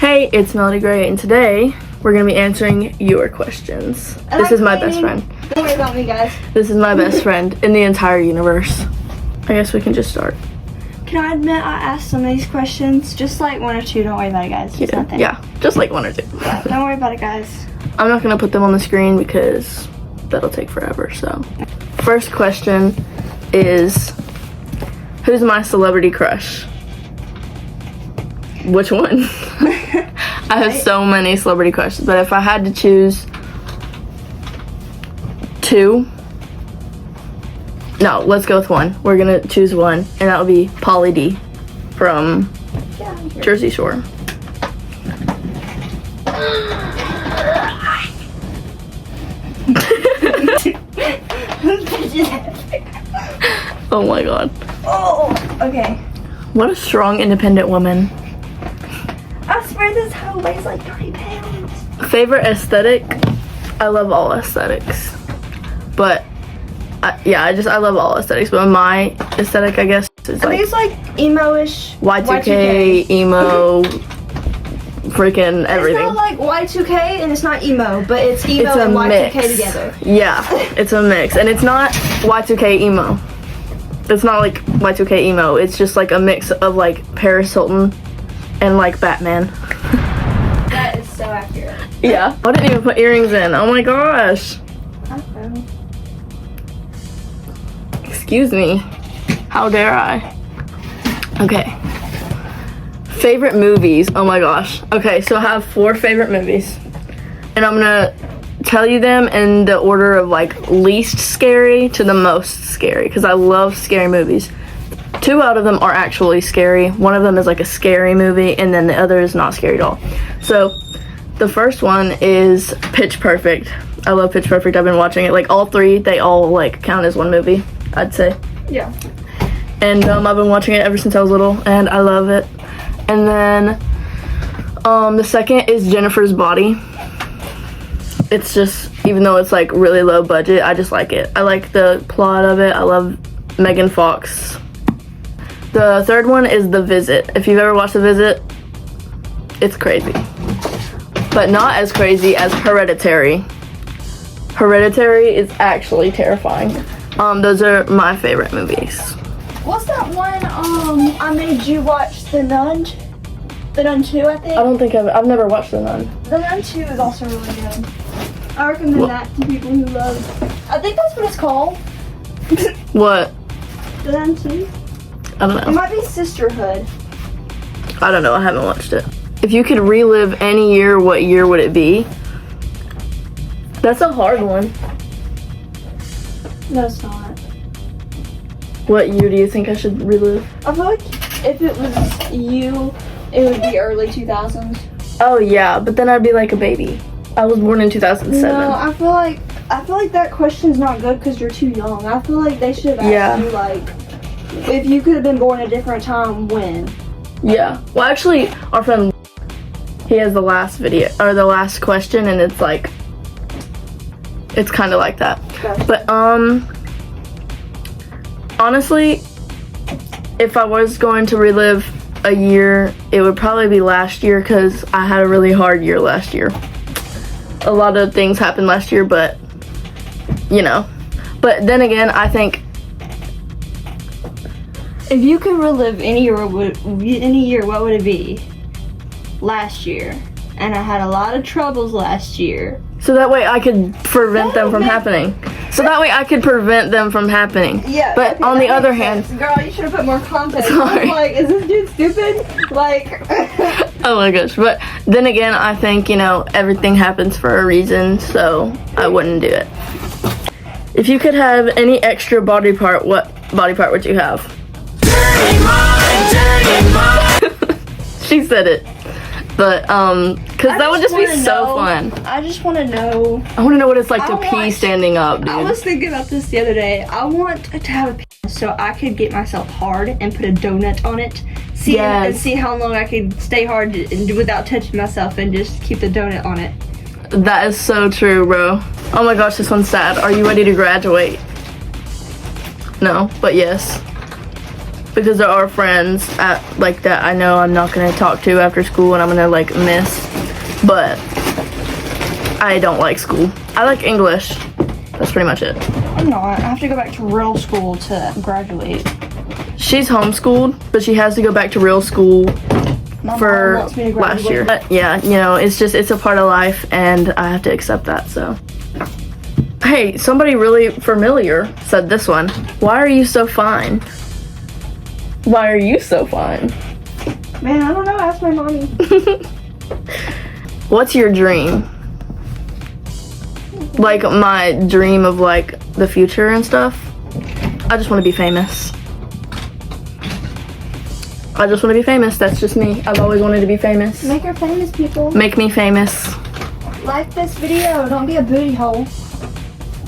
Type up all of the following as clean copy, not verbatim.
Hey, it's Melody Gray, and today we're going to be answering your questions. This is my best friend. Don't worry about me, guys. This is my best friend in the entire universe. I guess we can just start. Can I admit I asked some of these questions? Just like one or two. Don't worry about it, guys. It's nothing. Yeah, just like one or two. Yeah, don't worry about it, guys. I'm not going to put them on the screen because that'll take forever, so. First question is, who's my celebrity crush? Which one? I have so many celebrity crushes, but if I had to choose two, no, let's go with one. We're gonna choose one, and that would be Pauly D from Jersey Shore. Oh my god. Oh, okay. What a strong, independent woman. I swear this hoe weighs like 30 pounds. Favorite aesthetic? I love all aesthetics. But, I love all aesthetics. But my aesthetic, I guess, is I think it's like emo-ish. Y2K, emo, freaking everything. It's not like Y2K and it's not emo, but it's emo and Y2K mix together. Yeah, it's a mix. And it's not Y2K emo. It's not like Y2K emo. It's just like a mix of like Paris Hilton and like Batman. That is so accurate. Yeah. I didn't even put earrings in. Oh my gosh. I don't know. Excuse me. How dare I? Okay. Favorite movies. Oh my gosh. Okay, so I have 4 favorite movies. And I'm gonna tell you them in the order of like least scary to the most scary, because I love scary movies. 2 out of them are actually scary. One of them is like a scary movie, and then the other is not scary at all. So the first one is Pitch Perfect. I love Pitch Perfect. I've been watching it. Like all 3, they all like count as one movie, I'd say. Yeah. And I've been watching it ever since I was little, and I love it. And then the second is Jennifer's Body. It's just, even though it's like really low budget, I just like it. I like the plot of it. I love Megan Fox. The third one is The Visit. If you've ever watched The Visit, it's crazy. But not as crazy as Hereditary. Hereditary is actually terrifying. Those are my favorite movies. What's that one, I made you watch The Nun? The Nun 2, I think? I don't think I've never watched The Nun. The Nun 2 is also really good. I recommend that to people who love, I think that's what it's called. What? The Nun 2? I don't It know. might be Sisterhood. I don't know. I haven't watched it. If you could relive any year, what year would it be? That's a hard one. No, it's not. What year do you think I should relive? I feel like if it was you, it would be early 2000s. Oh yeah, but then I'd be like a baby. I was born in 2007. No, I feel like that question's not good because you're too young. I feel like they should have asked you like, if you could have been born a different time, when? Yeah. Well, actually, our friend, he has the last video, or the last question, and it's like, it's kind of like that. Okay. But, honestly, if I was going to relive a year, it would probably be last year, because I had a really hard year last year. A lot of things happened last year, but, you know. But then again, I think, if you could relive any year, what would it be? Last year. And I had a lot of troubles last year. so that way I could prevent them from happening. Yeah. But okay, on the that other makes hand, sense. Girl, you should have put more context. Sorry. I was like, is this dude stupid? Like. oh my gosh. But then again, I think, you know, everything happens for a reason, so I wouldn't do it. If you could have any extra body part, what body part would you have? Dirty mind. She said it. But, because that would just be so fun. I just want to know. I want to know what it's like to pee standing up, dude. I was thinking about this the other day. I want to have a penis so I could get myself hard and put a donut on it. And see how long I could stay hard without touching myself and just keep the donut on it. That is so true, bro. Oh my gosh, this one's sad. Are you ready to graduate? No, but yes. because there are friends like that I know I'm not gonna talk to after school and I'm gonna like miss. But I don't like school. I like English. That's pretty much it. I'm not. I have to go back to real school to graduate. She's homeschooled, but she has to go back to real school for last year. But yeah, you know, it's a part of life and I have to accept that, so. Hey, somebody really familiar said this one. Why are you so fine? Why are you so fine? Man, I don't know. Ask my mommy. What's your dream? Like my dream of like the future and stuff? I just want to be famous. I just want to be famous. That's just me. I've always wanted to be famous. Make her famous, people. Make me famous. Like this video. Don't be a booty hole.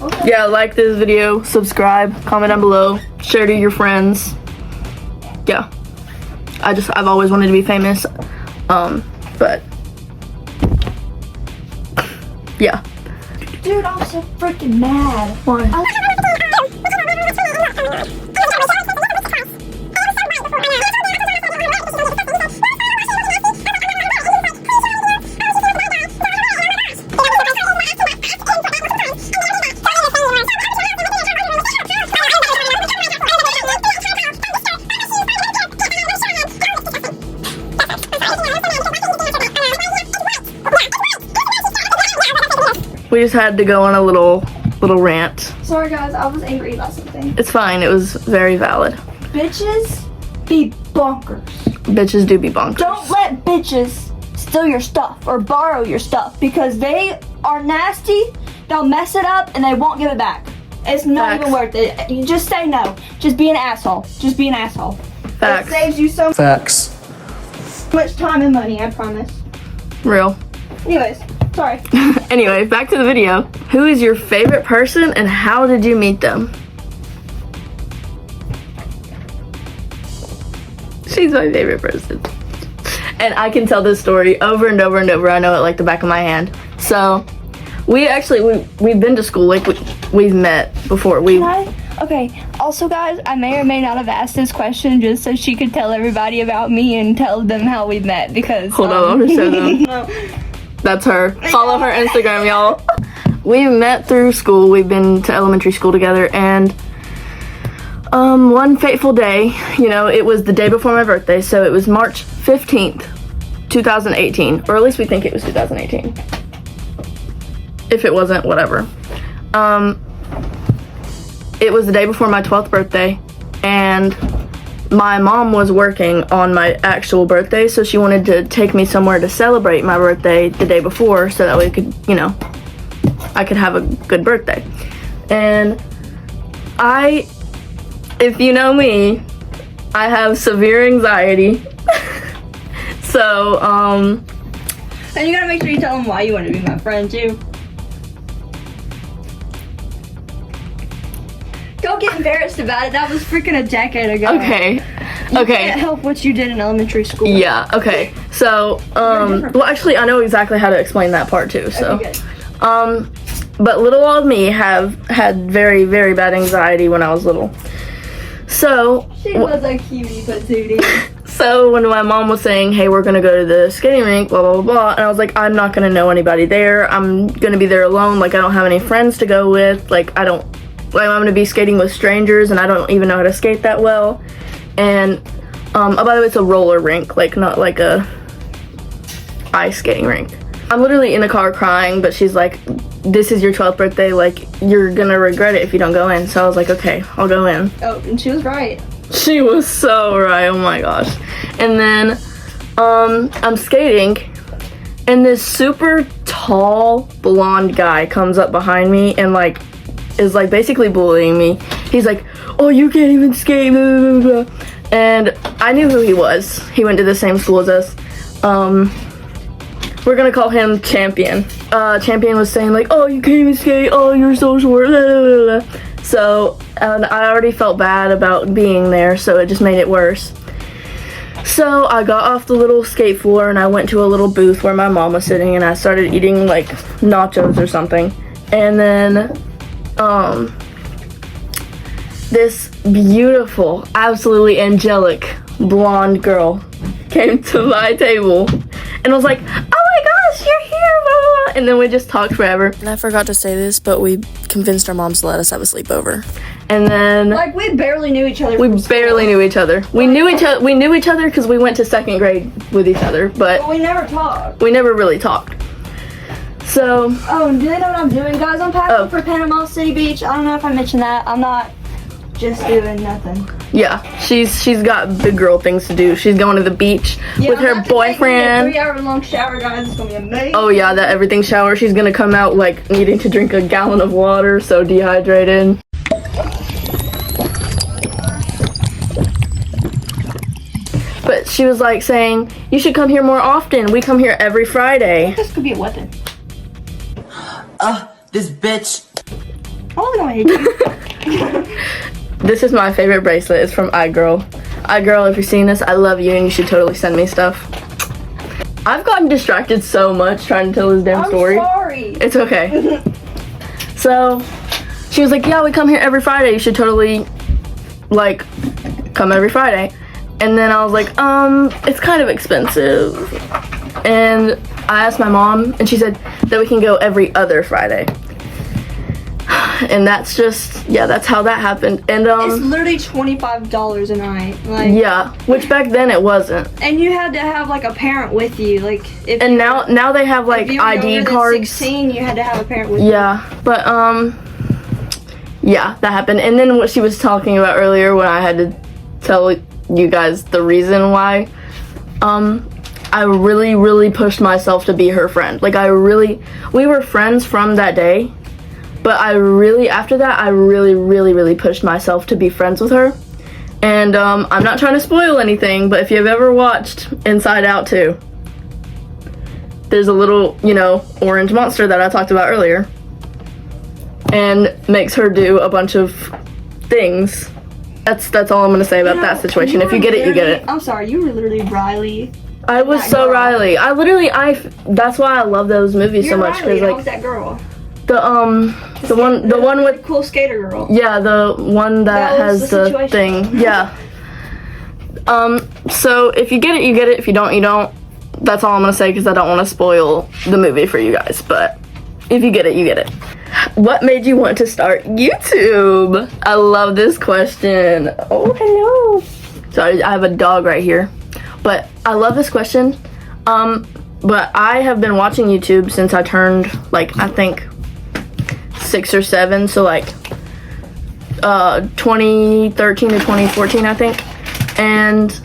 Okay. Yeah, like this video, subscribe, comment down below, share to your friends. Yeah. I've always wanted to be famous. But yeah. Dude, I'm so freaking mad. Why? We just had to go on a little rant. Sorry guys, I was angry about something. It's fine. It was very valid. Bitches be bonkers. Bitches do be bonkers. Don't let bitches steal your stuff or borrow your stuff because they are nasty. They'll mess it up and they won't give it back. It's not even worth it. You just say no. Just be an asshole. Just be an asshole. Facts. It saves you so Facts. much time and money, I promise. Real. Anyways, sorry. Anyway, back to the video. Who is your favorite person and how did you meet them? She's my favorite person. And I can tell this story over and over and over. I know it like the back of my hand. So, we've been to school. Like, we've met before. Okay, also guys, I may or may not have asked this question just so she could tell everybody about me and tell them how we met because... Hold on, I'm gonna show them. No. That's her. Follow her Instagram, y'all. We met through school. We've been to elementary school together, and one fateful day, you know, it was the day before my birthday, so it was March 15th, 2018, or at least we think it was 2018. If it wasn't, whatever. It was the day before my 12th birthday, and my mom was working on my actual birthday, so she wanted to take me somewhere to celebrate my birthday the day before so that we could, you know, I could have a good birthday. And if you know me, I have severe anxiety. So, And you gotta make sure you tell them why you want to be my friend, too. Don't get embarrassed about it. That was freaking a decade ago. okay. You can't help what you did in elementary school. Yeah, okay. So, well, actually, I know exactly how to explain that part, too, so. Okay, good. But little old me had very, very bad anxiety when I was little. So, She was a cutie patootie. So when my mom was saying, hey, we're gonna go to the skating rink, blah, blah, blah, blah, and I was like, I'm not gonna know anybody there. I'm gonna be there alone. Like, I don't have any friends to go with. Like, I'm gonna be skating with strangers, and I don't even know how to skate that well. And, oh, by the way, it's a roller rink, like, not like a ice skating rink. I'm literally in the car crying, but she's like, this is your 12th birthday, like, you're gonna regret it if you don't go in. So I was like, okay, I'll go in. Oh, and she was right. She was so right, oh my gosh. And then, I'm skating, and this super tall, blonde guy comes up behind me and, like, is, like, basically bullying me. He's like, oh, you can't even skate, blah, blah, blah, blah. And I knew who he was. He went to the same school as us. We're gonna call him Champion. Champion was saying, like, oh, you can't even skate, oh, you're so short, blah, blah, blah. So, and I already felt bad about being there, so it just made it worse. So I got off the little skate floor and I went to a little booth where my mom was sitting, and I started eating like this beautiful, absolutely angelic blonde girl came to my table and was like, oh my gosh, you're here, blah, blah, blah. And then we just talked forever. And I forgot to say this, but we convinced our moms to let us have a sleepover. And then like we barely knew each other. We barely knew each other. We knew each other because we went to second grade with each other, but we never talked. We never really talked. So do they know what I'm doing, guys? I'm packing for Panama City Beach. I don't know if I mentioned that. I'm not just doing nothing. Yeah, she's got big girl things to do. She's going to the beach with her boyfriend. 3-hour-long shower, guys. It's gonna be amazing. Oh yeah, that everything shower. She's gonna come out like needing to drink a gallon of water, so dehydrated. But she was like saying, you should come here more often. We come here every Friday. This could be a weapon. This bitch. Oh, no, I hate you. This is my favorite bracelet. It's from iGirl. iGirl, if you're seeing this, I love you and you should totally send me stuff. I've gotten distracted so much trying to tell this damn story. I'm sorry. It's okay. So, she was like, yeah, we come here every Friday. You should totally, like, come every Friday. And then I was like, it's kind of expensive. And I asked my mom, and she said that we can go every other Friday. And that's just, yeah, that's how that happened. And it's literally $25 a night. Like, yeah, which back then it wasn't. And you had to have like a parent with you, like. If and now they have like if you were ID younger than cards. 16, you had to have a parent with you. Yeah, but yeah, that happened. And then what she was talking about earlier, when I had to tell you guys the reason why, I really pushed myself to be her friend. Like we were friends from that day. But after that, I really pushed myself to be friends with her. And I'm not trying to spoil anything, but if you've ever watched Inside Out 2, there's a little, orange monster that I talked about earlier. And makes her do a bunch of things. That's all I'm going to say about that situation. If you get it, you get it. I'm sorry, you were literally Riley. I was so Riley. That's why I love those movies so much. Riley, I was that girl. The one with cool skater girl. Yeah, the one that has the thing. Yeah. So if you get it, you get it. If you don't, you don't. That's all I'm gonna say because I don't want to spoil the movie for you guys. But if you get it, you get it. What made you want to start YouTube? I love this question. Oh, hello. Sorry, I have a dog right here. But I love this question. But I have been watching YouTube since I turned, I think 6 or 7, so 2013 to 2014, I think. And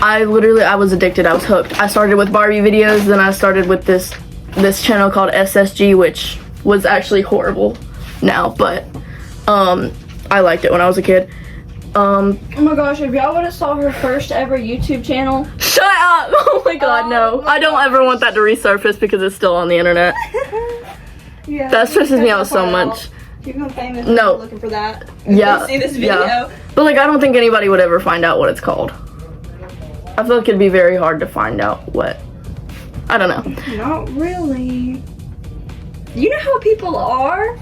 I was addicted. I was hooked. I started with Barbie videos, then I started with this channel called SSG, which was actually horrible now, but I liked it when I was a kid. Oh my gosh, if y'all would have saw her first ever YouTube channel. Shut up! Oh my god, no. I don't ever want that to resurface because it's still on the internet. Yeah, that stresses me out so much. You become famous. No. Looking for that. Yeah. See this video. Yeah. But I don't think anybody would ever find out what it's called. I feel like it'd be very hard to find out what. I don't know. Not really. You know how people are?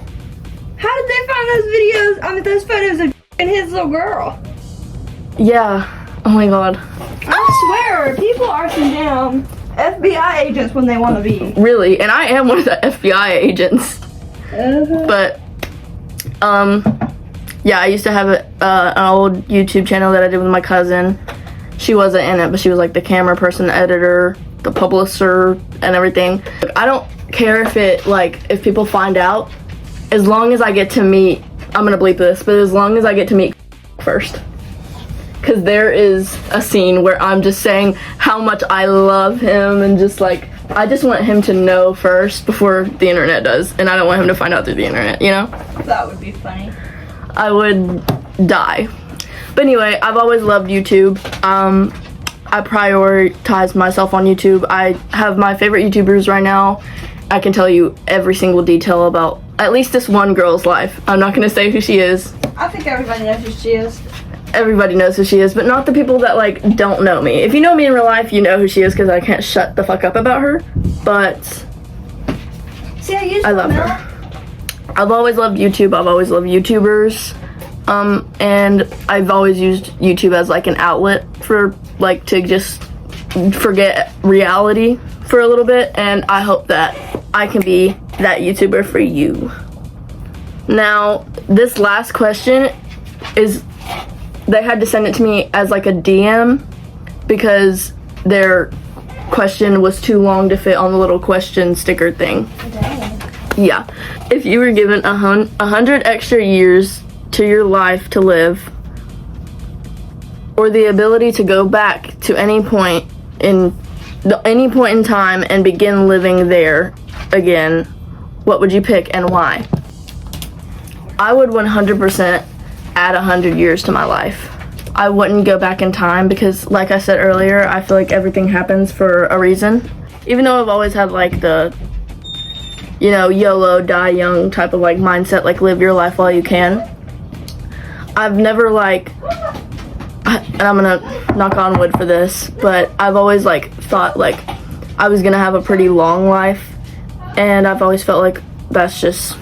How did they find those videos? Those photos of and his little girl. Yeah. Oh my god. I swear, people are some damn FBI agents when they want to be. Really, and I am one of the FBI agents. But, yeah, I used to have an old YouTube channel that I did with my cousin. She wasn't in it, but she was the camera person, the editor, the publisher, and everything. I don't care if people find out, as long as I get to meet, I'm gonna bleep this, but as long as I get to meet first. Because there is a scene where I'm just saying how much I love him and just I just want him to know first before the internet does. And I don't want him to find out through the internet, That would be funny. I would die. But anyway, I've always loved YouTube. I prioritize myself on YouTube. I have my favorite YouTubers right now. I can tell you every single detail about at least this one girl's life. I'm not gonna say who she is. I think everybody knows who she is. Everybody knows who she is, but not the people that don't know me. If you know me in real life, you know who she is because I can't shut the fuck up about her. But See, I love her. I've always loved YouTube. I've always loved YouTubers. And I've always used YouTube as like an outlet for like to just forget reality for a little bit, and I hope that I can be that YouTuber for you. Now, this last question is, they had to send it to me as like a DM because their question was too long to fit on the little question sticker thing. Yeah. If you were given 100 extra years to your life to live, or the ability to go back to any point in time and begin living there again, what would you pick and why? I would 100% add 100 years to my life. I wouldn't go back in time because, like I said earlier, I feel like everything happens for a reason. Even though I've always had like the, you know, YOLO, die young type of like mindset, like live your life while you can. I've never like, and I'm gonna knock on wood for this, but I've always like thought like I was gonna have a pretty long life, and I've always felt like that's just,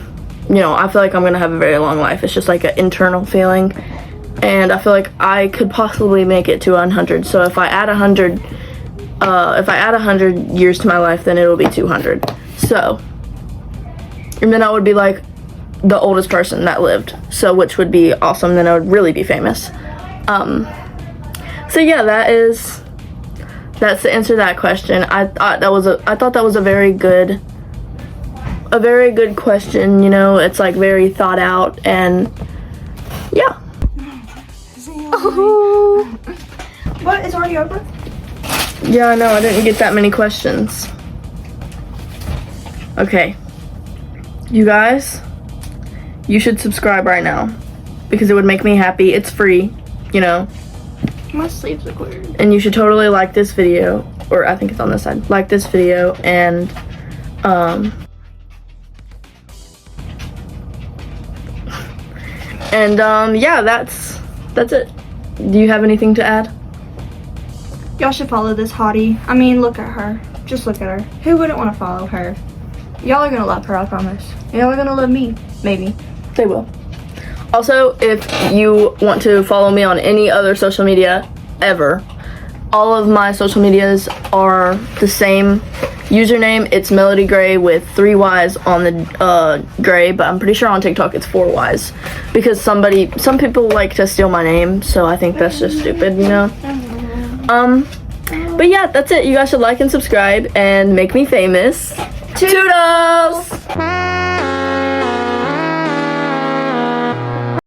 you know, I feel like I'm gonna have a very long life. It's just like an internal feeling, and I feel like I could possibly make it to 100. So if I add 100 years to my life, then it'll be 200. So, and then I would be like the oldest person that lived, so which would be awesome. Then I would really be famous. So yeah, that's the answer to that question. I thought that was a very good question. You know, it's like very thought out, and yeah. Oh. What, it's already over? Yeah, I know, I didn't get that many questions. Okay, you guys, you should subscribe right now because it would make me happy. It's free, you know. My sleeves look weird. And you should totally like this video, or I think it's on this side. Like this video, and yeah, that's it. Do you have anything to add? Y'all should follow this hottie. I mean, look at her. Just look at her. Who wouldn't want to follow her? Y'all are gonna love her, I promise. Y'all are gonna love me, maybe. They will. Also, if you want to follow me on any other social media ever, all of my social medias are the same username. It's Melody Gray with 3 Y's on the Gray, but I'm pretty sure on TikTok it's 4 Y's because some people like to steal my name, so I think that's just stupid, you know. But yeah, that's it. You guys should like and subscribe and make me famous. Toodles!